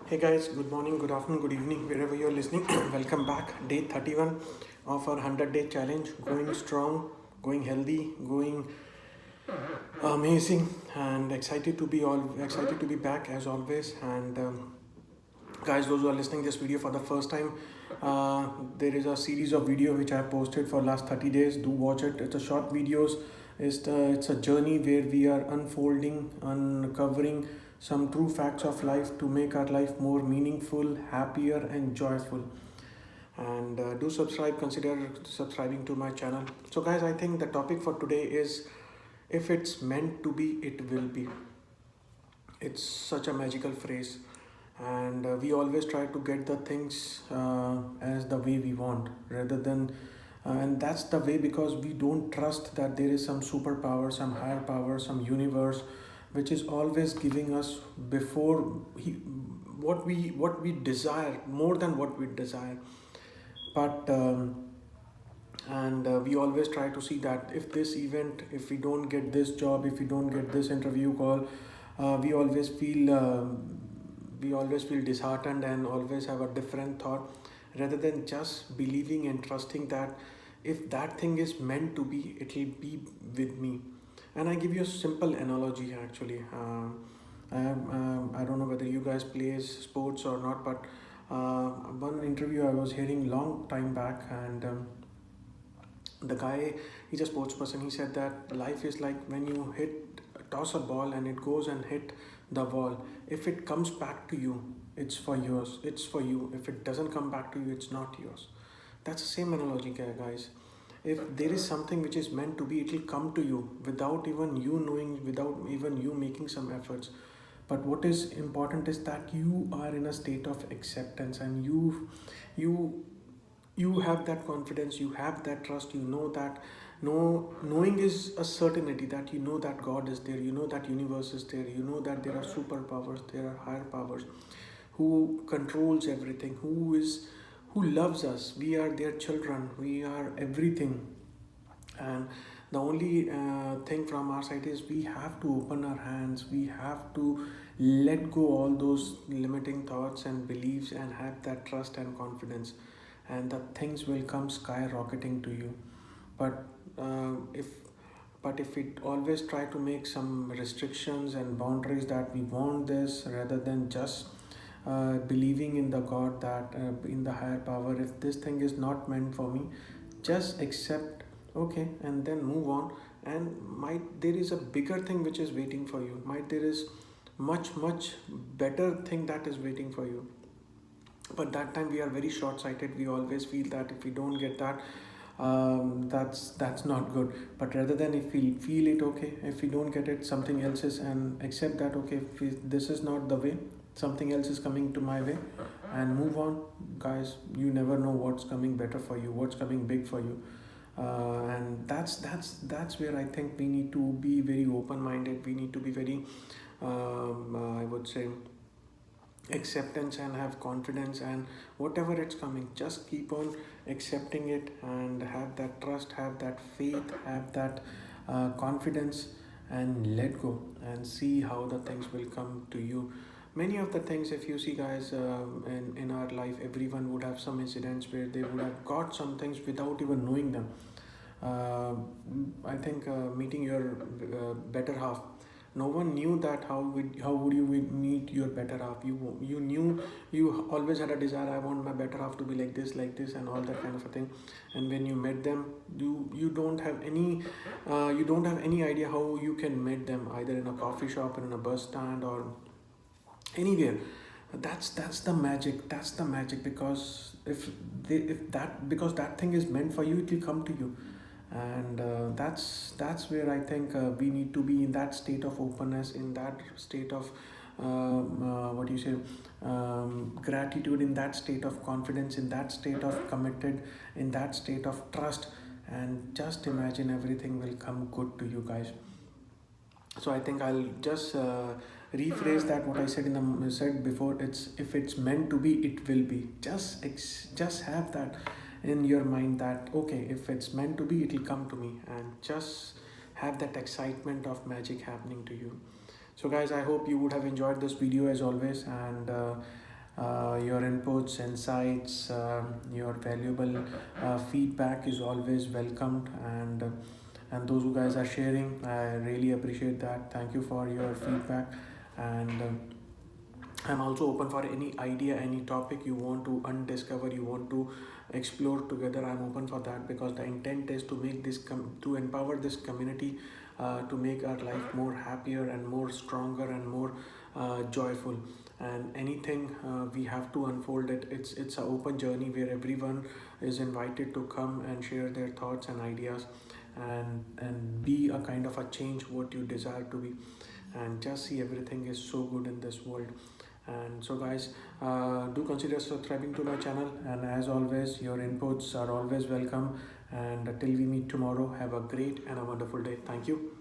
Hey guys, good morning, good afternoon, good evening, wherever you're listening. Welcome back. Day 31 of our 100-day challenge. Going strong, going healthy, going amazing, and excited to be back as always. And guys, those who are listening this video for the first time, there is a series of video which I have posted for last 30 days. Do watch it. It's a short videos. It's a journey where we are unfolding, uncovering some true facts of life to make our life more meaningful, happier, and joyful. And do subscribe. Consider subscribing to my channel. So guys, I think the topic for today is, if it's meant to be, it will be. It's such a magical phrase, and we always try to get the things as the way we want, rather than and that's the way because we don't trust that there is some superpower, some higher power, some universe which is always giving us before what we desire, more than what we desire. But and we always try to see that if this event, if we don't get this job, if we don't get this interview call, we always feel disheartened and always have a different thought, rather than just believing and trusting that if that thing is meant to be, it will be with me. And I give you a simple analogy actually. I don't know whether you guys play sports or not, but one interview I was hearing long time back, and the guy, he's a sports person, he said that life is like when you toss a ball and it goes and hit the wall. If it comes back to you, it's for yours, it's for you. If it doesn't come back to you, it's not yours. That's the same analogy, guys. If there is something which is meant to be, it will come to you without even you knowing, without even you making some efforts. But what is important is that you are in a state of acceptance, and you you have that confidence, you have that trust. You know that, no, knowing is a certainty, that you know that God is there, you know that universe is there, you know that there are superpowers, there are higher powers who controls everything, who loves us. We are their children, we are everything. And the only thing from our side is we have to open our hands, we have to let go all those limiting thoughts and beliefs, and have that trust and confidence, and the things will come skyrocketing to you. But if we always try to make some restrictions and boundaries, that we want this, rather than just believing in the God, that in the higher power, if this thing is not meant for me, just accept, okay, and then move on. And might there is a bigger thing which is waiting for you, might there is much better thing that is waiting for you. But that time we are very short-sighted. We always feel that if we don't get that, that's not good. But rather than, if we feel it, okay, if we don't get it, something else is, and accept that, okay, if this is not the way, something else is coming to my way, and move on. Guys, you never know what's coming better for you, what's coming big for you. And that's where I think we need to be very open-minded. We need to be very, I would say, acceptance, and have confidence. And whatever it's coming, just keep on accepting it, and have that trust, have that faith, have that confidence, and let go, and see how the things will come to you. Many of the things, if you see, guys, in our life, everyone would have some incidents where they would have got some things without even knowing them. uh, I think meeting your better half, no one knew that how would you meet your better half. You knew, you always had a desire, I want my better half to be like this, and all that kind of a thing. And when you met them, you don't have any idea how you can meet them, either in a coffee shop or in a bus stand or anywhere. That's the magic, because if that, because that thing is meant for you, it will come to you. And that's where I think we need to be, in that state of openness, in that state of what do you say, gratitude, in that state of confidence, in that state of committed, in that state of trust. And just imagine, everything will come good to you, guys. So I think I'll just rephrase that, what I said said before. It's, if it's meant to be, it will be. Just have that in your mind, that okay, if it's meant to be, it will come to me. And just have that excitement of magic happening to you. So guys, I hope you would have enjoyed this video as always. And Your inputs, insights, your valuable feedback is always welcomed, and those who guys are sharing, I really appreciate that. Thank you for your feedback, and I'm also open for any idea, any topic you want to undiscover, you want to explore together. I'm open for that because the intent is to make this to empower this community, to make our life more happier and more stronger and more joyful. And anything we have to unfold it. It's an open journey where everyone is invited to come and share their thoughts and ideas, and be a kind of a change what you desire to be, and just see everything is so good in this world. And so guys, do consider subscribing to my channel, and as always your inputs are always welcome. And till we meet tomorrow, have a great and a wonderful day. Thank you.